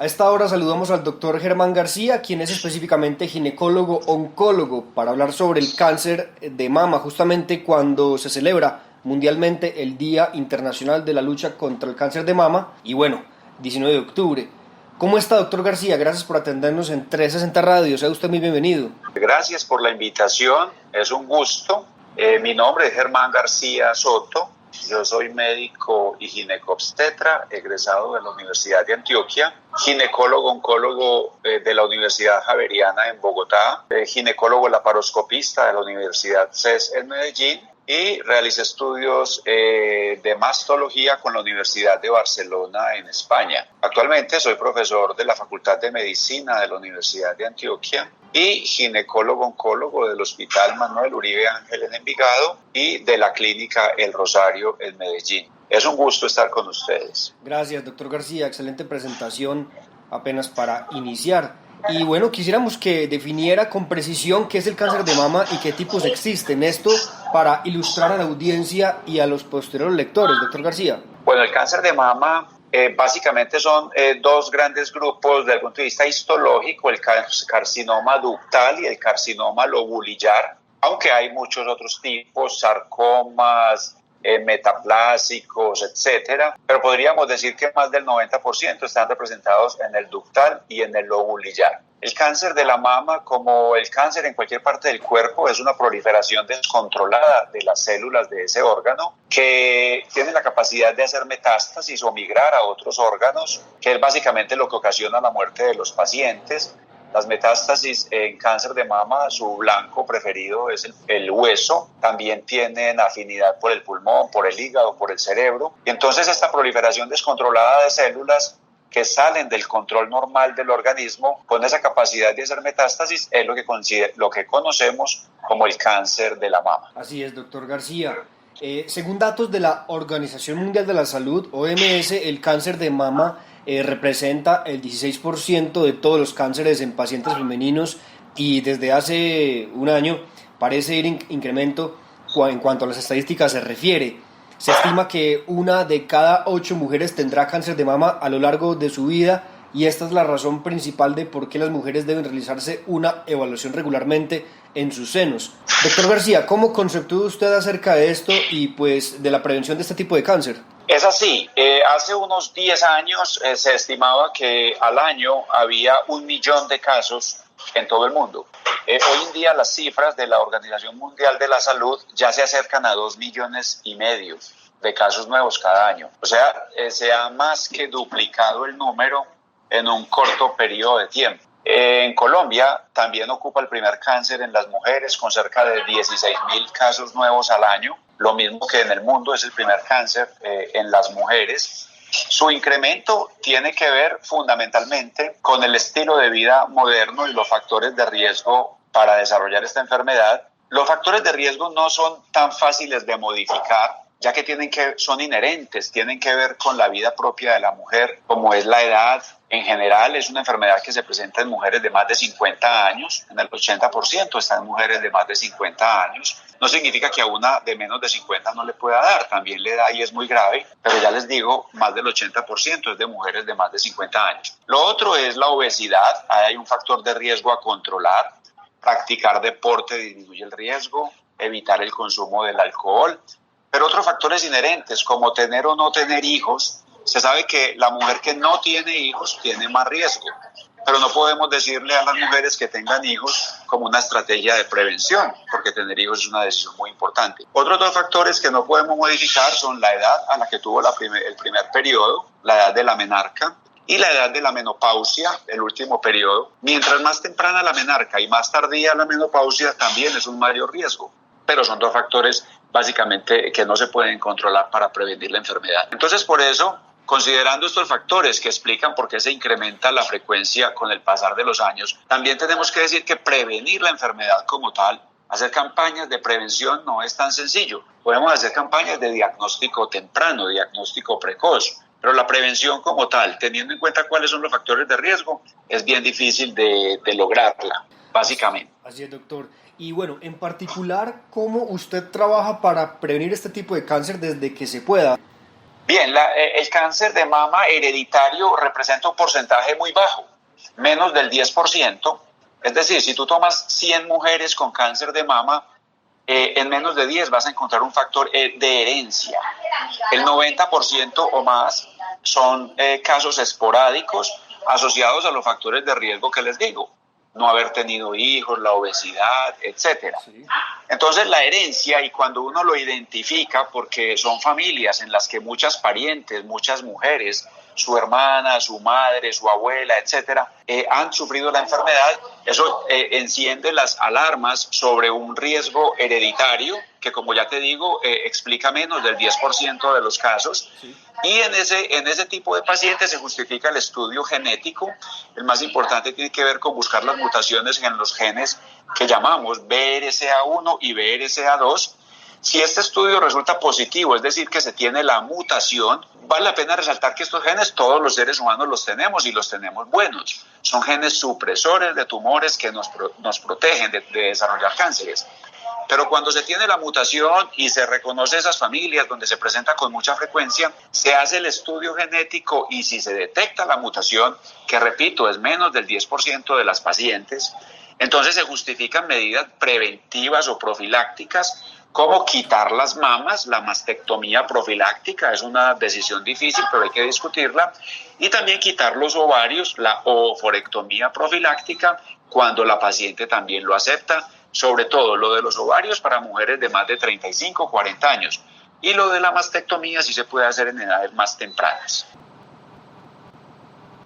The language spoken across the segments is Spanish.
A esta hora saludamos al doctor Germán García, quien es específicamente ginecólogo-oncólogo, para hablar sobre el cáncer de mama, justamente cuando se celebra mundialmente el Día Internacional de la Lucha contra el Cáncer de Mama, y bueno, 19 de octubre. ¿Cómo está, doctor García? Gracias por atendernos en 360 Radio, sea usted muy bienvenido. Gracias por la invitación, es un gusto. Mi nombre es Germán García Soto. Yo soy médico y ginecobstetra, egresado de la Universidad de Antioquia, ginecólogo-oncólogo de la Universidad Javeriana en Bogotá, ginecólogo laparoscopista de la Universidad CES en Medellín y realicé estudios de mastología con la Universidad de Barcelona en España. Actualmente soy profesor de la Facultad de Medicina de la Universidad de Antioquia y ginecólogo-oncólogo del Hospital Manuel Uribe Ángel en Envigado y de la Clínica El Rosario en Medellín. Es un gusto estar con ustedes. Gracias, doctor García. Excelente presentación apenas para iniciar. Y bueno, quisiéramos que definiera con precisión qué es el cáncer de mama y qué tipos existen. Esto para ilustrar a la audiencia y a los posteriores lectores, doctor García. Bueno, el cáncer de mama básicamente son dos grandes grupos desde el punto de vista histológico, el carcinoma ductal y el carcinoma lobulillar, aunque hay muchos otros tipos, sarcomas, metaplásicos, etcétera, pero podríamos decir que más del 90% están representados en el ductal y en el lobulillar. El cáncer de la mama, como el cáncer en cualquier parte del cuerpo, es una proliferación descontrolada de las células de ese órgano que tiene la capacidad de hacer metástasis o migrar a otros órganos, que es básicamente lo que ocasiona la muerte de los pacientes. Las metástasis en cáncer de mama, su blanco preferido es el hueso, también tienen afinidad por el pulmón, por el hígado, por el cerebro. Y entonces esta proliferación descontrolada de células que salen del control normal del organismo con esa capacidad de hacer metástasis es lo que conocemos como el cáncer de la mama. Así es, doctor García. Según datos de la Organización Mundial de la Salud, OMS, el cáncer de mama representa el 16% de todos los cánceres en pacientes femeninos y desde hace un año parece ir en incremento en cuanto a las estadísticas se refiere. Se estima que 1 de cada 8 mujeres tendrá cáncer de mama a lo largo de su vida y esta es la razón principal de por qué las mujeres deben realizarse una evaluación regularmente en sus senos. Doctor García, ¿cómo conceptúa usted acerca de esto y pues de la prevención de este tipo de cáncer? Es así, hace unos 10 años se estimaba que al año había 1 millón de casos en todo el mundo. Hoy en día las cifras de la Organización Mundial de la Salud ya se acercan a 2,5 millones de casos nuevos cada año. O sea, se ha más que duplicado el número en un corto periodo de tiempo. En Colombia también ocupa el primer cáncer en las mujeres con cerca de 16,000 casos nuevos al año. Lo mismo que en el mundo es el primer cáncer en las mujeres. Su incremento tiene que ver fundamentalmente con el estilo de vida moderno y los factores de riesgo para desarrollar esta enfermedad. Los factores de riesgo no son tan fáciles de modificar, ya que son inherentes, tienen que ver con la vida propia de la mujer, como es la edad. En general es una enfermedad que se presenta en mujeres de más de 50 años, en el 80% están en mujeres de más de 50 años. No significa que a una de menos de 50 no le pueda dar, también le da y es muy grave, pero ya les digo, más del 80% es de mujeres de más de 50 años. Lo otro es la obesidad, hay un factor de riesgo a controlar, practicar deporte disminuye el riesgo, evitar el consumo del alcohol, pero otros factores inherentes como tener o no tener hijos. Se sabe que la mujer que no tiene hijos tiene más riesgo, pero no podemos decirle a las mujeres que tengan hijos como una estrategia de prevención, porque tener hijos es una decisión muy importante. Otros dos factores que no podemos modificar son la edad a la que tuvo el primer periodo, la edad de la menarca, y la edad de la menopausia, el último periodo. Mientras más temprana la menarca y más tardía la menopausia, también es un mayor riesgo, pero son dos factores básicamente que no se pueden controlar para prevenir la enfermedad. Entonces, por eso, considerando estos factores que explican por qué se incrementa la frecuencia con el pasar de los años, también tenemos que decir que prevenir la enfermedad como tal, hacer campañas de prevención no es tan sencillo. Podemos hacer campañas de diagnóstico temprano, diagnóstico precoz, pero la prevención como tal, teniendo en cuenta cuáles son los factores de riesgo, es bien difícil de lograrla, básicamente. Así es, doctor. Y bueno, en particular, ¿cómo usted trabaja para prevenir este tipo de cáncer desde que se pueda? Bien, el cáncer de mama hereditario representa un porcentaje muy bajo, menos del 10%. Es decir, si tú tomas 100 mujeres con cáncer de mama, en menos de 10 vas a encontrar un factor de herencia. El 90% o más son casos esporádicos asociados a los factores de riesgo que les digo. No haber tenido hijos, la obesidad, etcétera. Sí. Entonces la herencia, y cuando uno lo identifica, porque son familias en las que muchas parientes, muchas mujeres, su hermana, su madre, su abuela, etcétera, han sufrido la enfermedad, eso enciende las alarmas sobre un riesgo hereditario que, como ya te digo, explica menos del 10% de los casos. Sí. Y en ese tipo de pacientes se justifica el estudio genético. El más importante tiene que ver con buscar las mutaciones en los genes que llamamos BRCA1 y BRCA2. Si este estudio resulta positivo, es decir, que se tiene la mutación, vale la pena resaltar que estos genes todos los seres humanos los tenemos y los tenemos buenos. Son genes supresores de tumores que nos protegen de desarrollar cánceres. Pero cuando se tiene la mutación y se reconoce esas familias donde se presenta con mucha frecuencia, se hace el estudio genético y si se detecta la mutación, que repito, es menos del 10% de las pacientes, entonces se justifican medidas preventivas o profilácticas, como quitar las mamas. La mastectomía profiláctica es una decisión difícil, pero hay que discutirla, y también quitar los ovarios, la ovorectomía profiláctica, cuando la paciente también lo acepta, sobre todo lo de los ovarios para mujeres de más de 35 o 40 años, y lo de la mastectomía sí se puede hacer en edades más tempranas.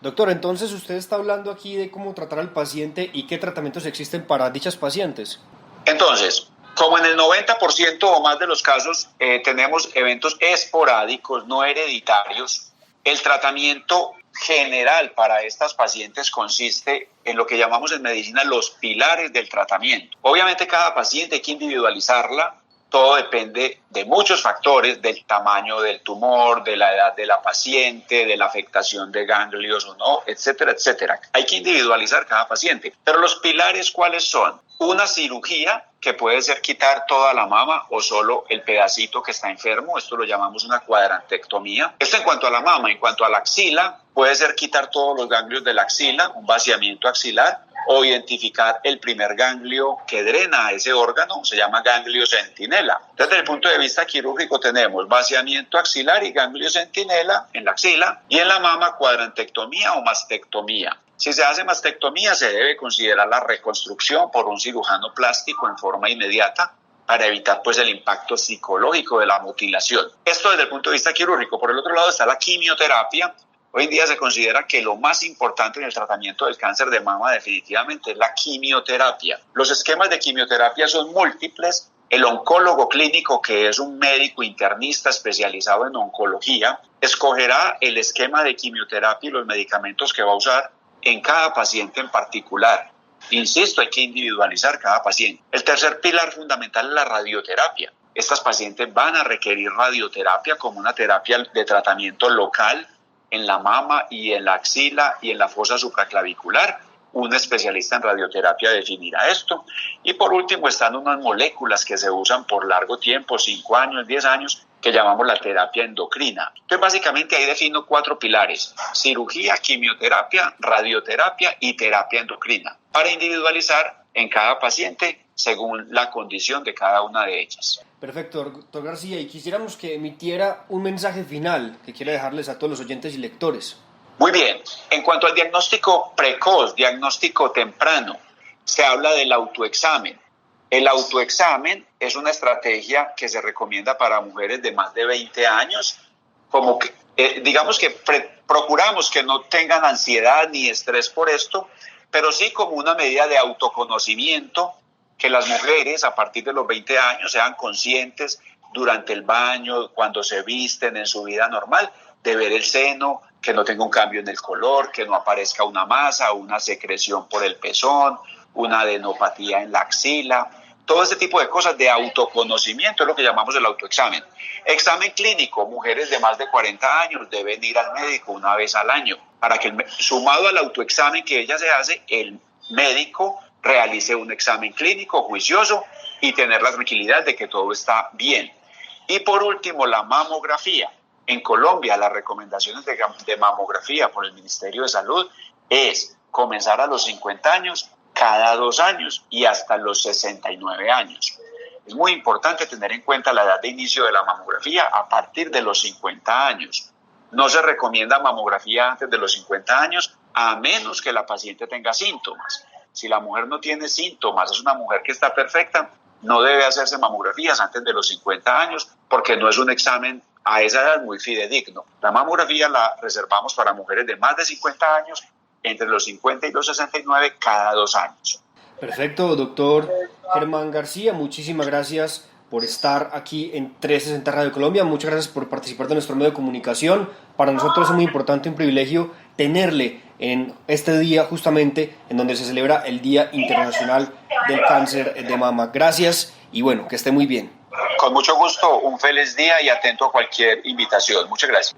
Doctor, entonces usted está hablando aquí de cómo tratar al paciente y qué tratamientos existen para dichas pacientes. Entonces, como en el 90% o más de los casos tenemos eventos esporádicos, no hereditarios, el tratamiento general para estas pacientes consiste en lo que llamamos en medicina los pilares del tratamiento. Obviamente cada paciente hay que individualizarla, todo depende de muchos factores, del tamaño del tumor, de la edad de la paciente, de la afectación de ganglios o no, etcétera, etcétera. Hay que individualizar cada paciente. Pero los pilares, ¿cuáles son? Una cirugía, que puede ser quitar toda la mama o solo el pedacito que está enfermo, esto lo llamamos una cuadrantectomía. Esto en cuanto a la mama. En cuanto a la axila, puede ser quitar todos los ganglios de la axila, un vaciamiento axilar, o identificar el primer ganglio que drena a ese órgano, se llama ganglio centinela. Entonces, desde el punto de vista quirúrgico tenemos vaciamiento axilar y ganglio centinela en la axila, y en la mama cuadrantectomía o mastectomía. Si se hace mastectomía, se debe considerar la reconstrucción por un cirujano plástico en forma inmediata para evitar pues el impacto psicológico de la mutilación. Esto desde el punto de vista quirúrgico. Por el otro lado está la quimioterapia. Hoy en día se considera que lo más importante en el tratamiento del cáncer de mama definitivamente es la quimioterapia. Los esquemas de quimioterapia son múltiples. El oncólogo clínico, que es un médico internista especializado en oncología, escogerá el esquema de quimioterapia y los medicamentos que va a usar en cada paciente en particular. Insisto, hay que individualizar cada paciente. El tercer pilar fundamental es la radioterapia. Estas pacientes van a requerir radioterapia como una terapia de tratamiento local en la mama y en la axila y en la fosa supraclavicular. Un especialista en radioterapia definirá esto. Y por último están unas moléculas que se usan por largo tiempo, 5 años, 10 años, que llamamos la terapia endocrina. Entonces básicamente ahí defino 4 pilares: cirugía, quimioterapia, radioterapia y terapia endocrina, para individualizar en cada paciente según la condición de cada una de ellas. Perfecto, doctor García, y quisiéramos que emitiera un mensaje final que quiera dejarles a todos los oyentes y lectores. Muy bien, en cuanto al diagnóstico precoz, diagnóstico temprano, se habla del autoexamen. El autoexamen es una estrategia que se recomienda para mujeres de más de 20 años, como que, digamos que procuramos que no tengan ansiedad ni estrés por esto, pero sí como una medida de autoconocimiento, que las mujeres a partir de los 20 años sean conscientes durante el baño, cuando se visten en su vida normal, de ver el seno, que no tenga un cambio en el color, que no aparezca una masa, una secreción por el pezón, una adenopatía en la axila. Todo este tipo de cosas de autoconocimiento es lo que llamamos el autoexamen. Examen clínico: mujeres de más de 40 años deben ir al médico una vez al año para que, sumado al autoexamen que ella se hace, el médico realice un examen clínico juicioso y tener la tranquilidad de que todo está bien. Y por último, la mamografía. En Colombia, las recomendaciones de mamografía por el Ministerio de Salud es comenzar a los 50 años, cada 2 años y hasta los 69 años. Es muy importante tener en cuenta la edad de inicio de la mamografía a partir de los 50 años. No se recomienda mamografía antes de los 50 años, a menos que la paciente tenga síntomas. Si la mujer no tiene síntomas, es una mujer que está perfecta, no debe hacerse mamografías antes de los 50 años, porque no es un examen a esa edad muy fidedigno. La mamografía la reservamos para mujeres de más de 50 años, entre los 50 y los 69, cada 2 años. Perfecto, doctor Germán García, muchísimas gracias por estar aquí en 360 Radio Colombia, muchas gracias por participar de nuestro medio de comunicación. Para nosotros es muy importante, un privilegio tenerle en este día justamente en donde se celebra el Día Internacional del Cáncer de Mama. Gracias y bueno, que esté muy bien. Con mucho gusto, un feliz día y atento a cualquier invitación. Muchas gracias.